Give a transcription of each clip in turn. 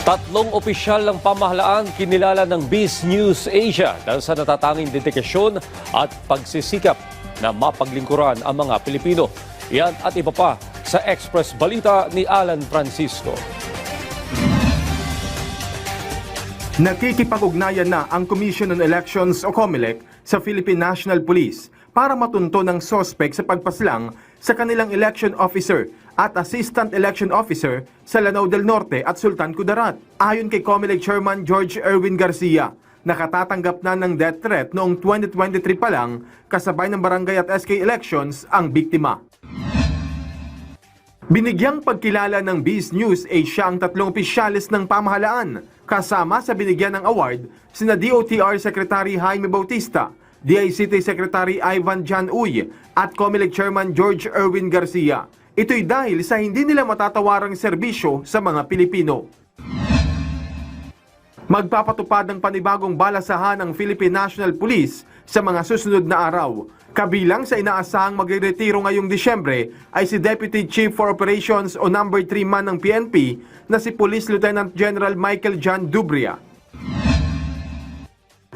Tatlong opisyal ng pamahalaan kinilala ng Biz News Asia dahil sa natatanging dedikasyon at pagsisikap na mapaglingkuran ang mga Pilipino. Yan at iba pa sa Express Balita ni Alan Francisco. Nakikipag-ugnayan na ang Commission on Elections o COMELEC sa Philippine National Police para matunto ng sospek sa pagpaslang sa kanilang election officer at assistant election officer sa Lanao del Norte at Sultan Kudarat. Ayon kay COMELEC Chairman George Erwin Garcia, nakatatanggap na ng death threat noong 2023 pa lang kasabay ng barangay at SK elections ang biktima. Binigyang pagkilala ng Biz News Asia ang tatlong opisyalis ng pamahalaan. Kasama sa binigyan ng award sina DOTR Secretary Jaime Bautista, DICT Secretary Ivan Jan Uy at COMELEC Chairman George Erwin Garcia. Ito'y dahil sa hindi nila matatawarang serbisyo sa mga Pilipino. Magpapatupad ng panibagong balasahan ng Philippine National Police sa mga susunod na araw. Kabilang sa inaasahang magre-retiro ngayong Disyembre ay si Deputy Chief for Operations o No. 3 man ng PNP na si Police Lieutenant General Michael John Dubria.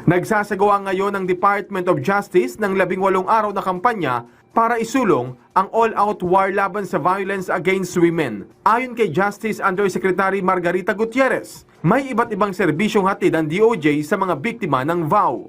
Nagsasagawa ngayon ng Department of Justice ng 18 araw na kampanya para isulong ang all-out war laban sa violence against women. Ayon kay Justice Undersecretary Margarita Gutierrez, may iba't ibang serbisyong hatid ang DOJ sa mga biktima ng VAW.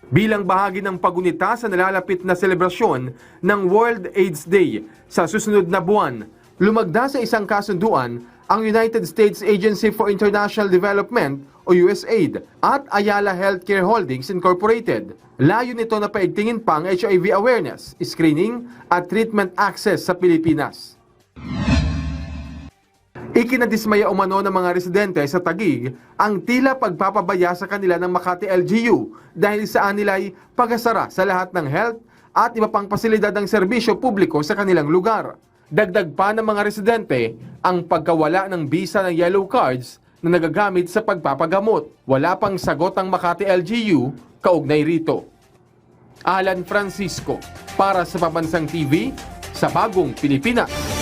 Bilang bahagi ng pagunita sa nalalapit na selebrasyon ng World AIDS Day sa susunod na buwan, lumagda sa isang kasunduan ang United States Agency for International Development o USAID at Ayala Healthcare Holdings Incorporated. Layo nito na paigtingin pang HIV awareness, screening at treatment access sa Pilipinas. Ikinadismaya umano ng mga residente sa Taguig ang tila pagpapabaya sa kanila ng Makati LGU dahil sa anilay pagasara sa lahat ng health at iba pang pasilidad ng serbisyo publiko sa kanilang lugar. Dagdag pa ng mga residente ang pagkawala ng bisa ng yellow cards na nagagamit sa pagpapagamot. Wala pang sagot ang Makati LGU kaugnay rito. Alan Francisco para sa Pambansang TV sa Bagong Pilipinas.